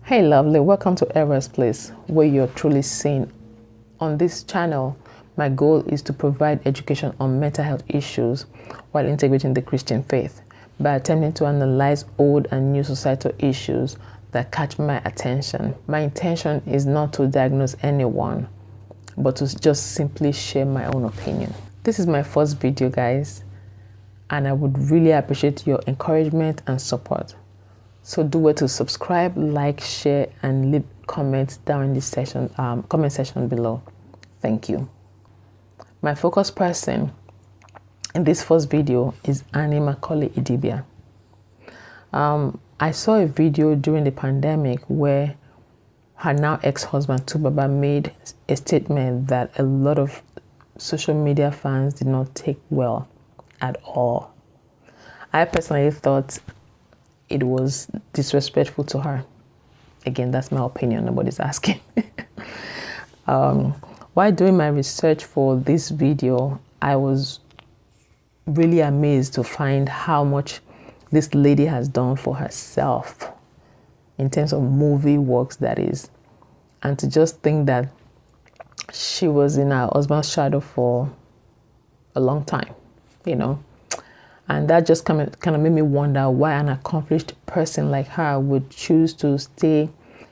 Hey lovely, welcome to Era's Place, where you're truly seen. On this channel, my goal is to provide education on mental health issues while integrating the Christian faith by attempting to analyze old and new societal issues that catch my attention. My intention is not to diagnose anyone, but to just simply share my own opinion. This is my first video, guys, and I would really appreciate your encouragement and support. So do well to subscribe, like, share, and leave comments down in this comment section below. Thank you. My focus person in this first video is Annie Macaulay Idibia. I saw a video during the pandemic where her now ex-husband Tubaba made a statement that a lot of social media fans did not take well at all. I personally thought it was disrespectful to her. Again, that's my opinion, nobody's asking. While doing my research for this video, I was really amazed to find how much this lady has done for herself in terms of movie works, that is, and to just think that she was in her husband's shadow for a long time, you know. And that just kind of made me wonder why an accomplished person like her would choose to stay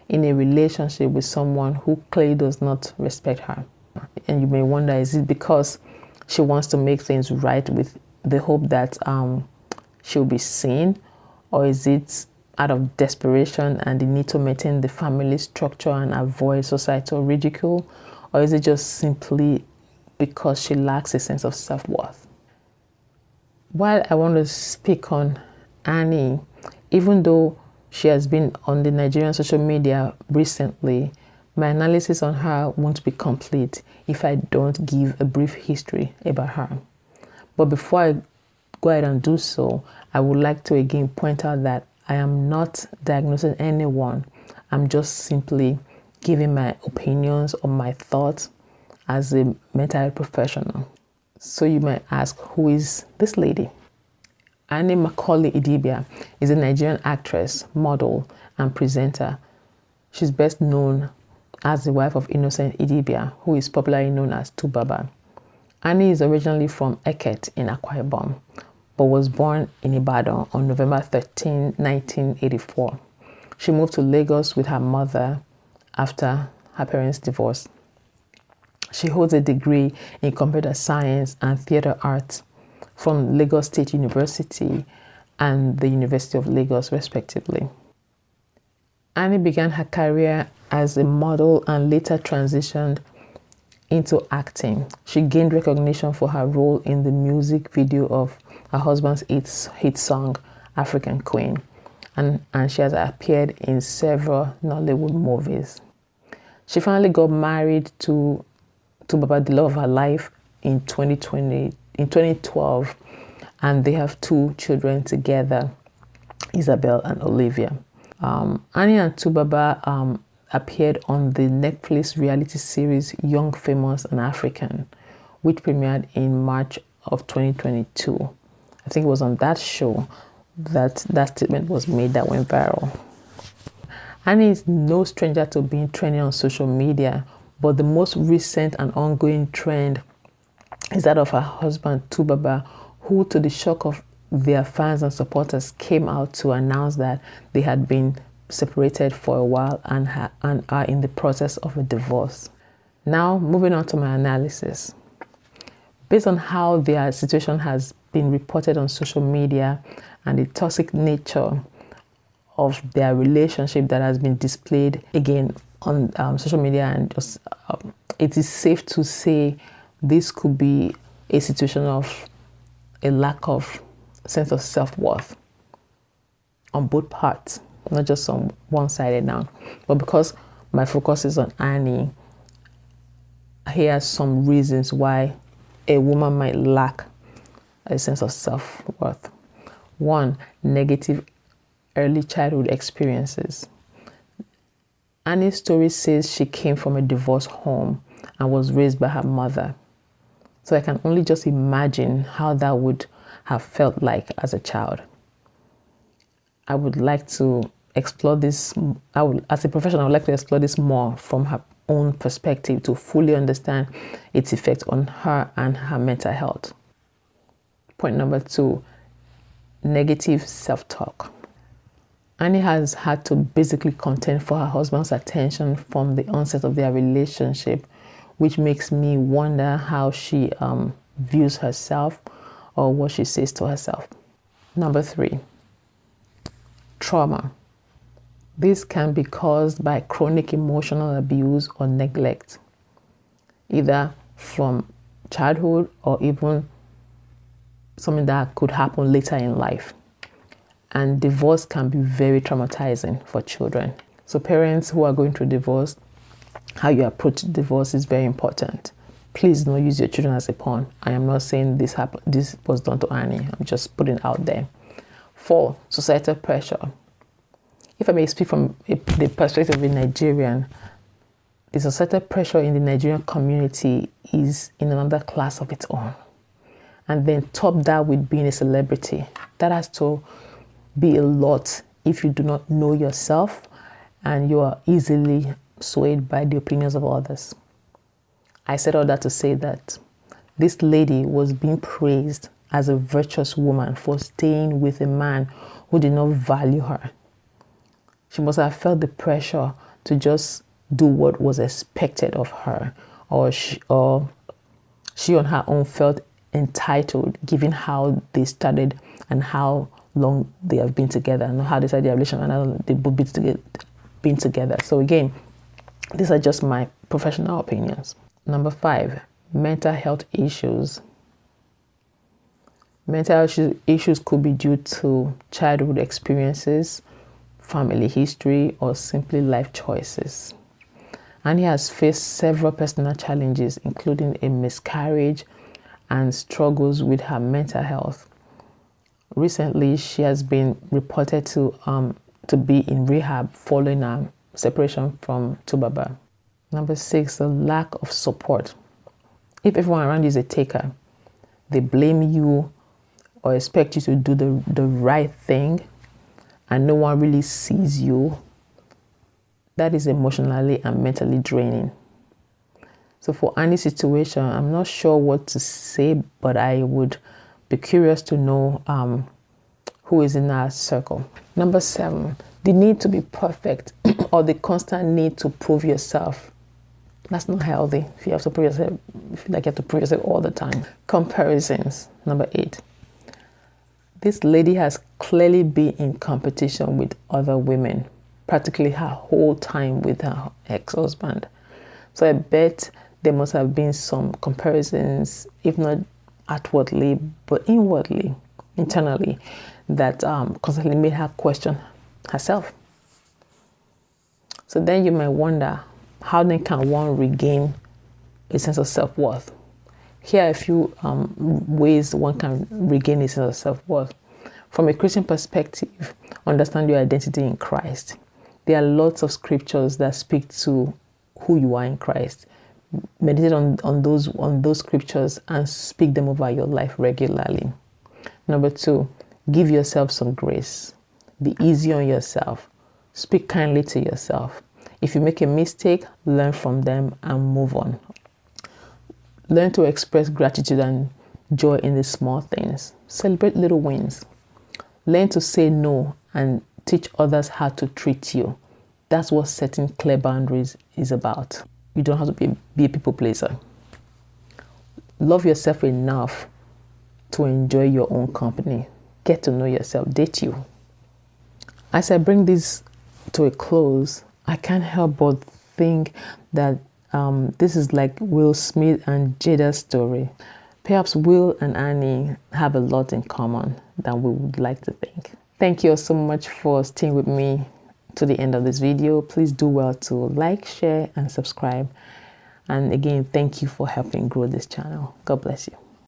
in a relationship with someone who clearly does not respect her. And you may wonder, is it because she wants to make things right with the hope that she'll be seen? Or is it out of desperation and the need to maintain the family structure and avoid societal ridicule? Or is it just simply because she lacks a sense of self-worth? While I want to speak on Annie, even though she has been on the Nigerian social media recently, my analysis on her won't be complete if I don't give a brief history about her. But before I go ahead and do so, I would like to again point out that I am not diagnosing anyone. I'm just simply giving my opinions or my thoughts as a mental health professional. So you might ask, who is this lady? Annie Macaulay Idibia is a Nigerian actress, model, and presenter. She's best known as the wife of Innocent Idibia, who is popularly known as Tubaba. Annie is originally from Eket in Akwa Ibom, but was born in Ibadan on November 13, 1984. She moved to Lagos with her mother after her parents' divorce. She holds a degree in computer science and theater arts from Lagos State University and the University of Lagos, respectively. Annie began her career as a model and later transitioned into acting. She gained recognition for her role in the music video of her husband's hit song, African Queen, and she has appeared in several Nollywood movies. She finally got married to Baba, the love of her life, in 2012, and they have 2 children together, Isabel and Olivia. Annie and Tubaba appeared on the Netflix reality series Young, Famous and African, which premiered in March of 2022. I think it was on that show that statement was made that went viral. Annie is no stranger to being trending on social media, but the most recent and ongoing trend is that of her husband Tubaba, who, to the shock of their fans and supporters, came out to announce that they had been separated for a while and are in the process of a divorce. Now, moving on to my analysis. Based on how their situation has been reported on social media and the toxic nature of their relationship that has been displayed again on social media, and just it is safe to say this could be a situation of a lack of sense of self-worth on both parts, not just on one-sided now. But because my focus is on Annie, here are some reasons why a woman might lack a sense of self-worth. 1, negative early childhood experiences. Annie's story says she came from a divorced home and was raised by her mother. So I can only just imagine how that would have felt like as a child. I would like to explore this. As a professional, I would like to explore this more from her own perspective to fully understand its effect on her and her mental health. Point number 2, negative self-talk. Annie has had to basically contend for her husband's attention from the onset of their relationship, which makes me wonder how she views herself or what she says to herself. Number 3, trauma. This can be caused by chronic emotional abuse or neglect, either from childhood or even something that could happen later in life. And divorce can be very traumatizing for children. So parents who are going through divorce, how you approach divorce is very important. Please don't use your children as a pawn. I am not saying this was done to Annie. I'm just putting it out there. 4, societal pressure. If I may speak from the perspective of a Nigerian, the societal pressure in the Nigerian community is in another class of its own. And then top that with being a celebrity. That has to be a lot if you do not know yourself and you are easily swayed by the opinions of others. I said all that to say that this lady was being praised as a virtuous woman for staying with a man who did not value her. She must have felt the pressure to just do what was expected of her, or she on her own felt entitled, given how they started and how long they have been together and how they started their relationship and how they both been together. So again, these are just my professional opinions. Number 5, mental health issues. Mental health issues could be due to childhood experiences, family history, or simply life choices. Annie has faced several personal challenges, including a miscarriage and struggles with her mental health. Recently, she has been reported to be in rehab following her separation from Tubaba. Number 6, the lack of support. If everyone around you is a taker, they blame you or expect you to do the right thing, and no one really sees you, that is emotionally and mentally draining. So for Annie's situation, I'm not sure what to say, but I would be curious to know who is in our circle. Number 7, the need to be perfect or the constant need to prove yourself. That's not healthy. If you have to prove yourself, you feel like you have to prove yourself all the time. Comparisons. Number 8. This lady has clearly been in competition with other women, practically her whole time with her ex-husband. So I bet there must have been some comparisons, if not outwardly, but inwardly, internally, that constantly made her question herself. So then you might wonder, how then can one regain a sense of self-worth? Here are a few ways one can regain a sense of self-worth. From a Christian perspective, understand your identity in Christ. There are lots of scriptures that speak to who you are in Christ. Meditate on those scriptures and speak them over your life regularly. Number 2, give yourself some grace. Be easy on yourself. Speak kindly to yourself. If you make a mistake, learn from them and move on. Learn to express gratitude and joy in the small things. Celebrate little wins. Learn to say no and teach others how to treat you. That's what setting clear boundaries is about. You don't have to be a people pleaser. Love yourself enough to enjoy your own company. Get to know yourself. Date you. As I bring this to a close, I can't help but think that this is like Will Smith and Jada's story. Perhaps Will and Annie have a lot in common than we would like to think. Thank you so much for staying with me to the end of this video. Please do well to like, share, and subscribe. And again, thank you for helping grow this channel. God bless you.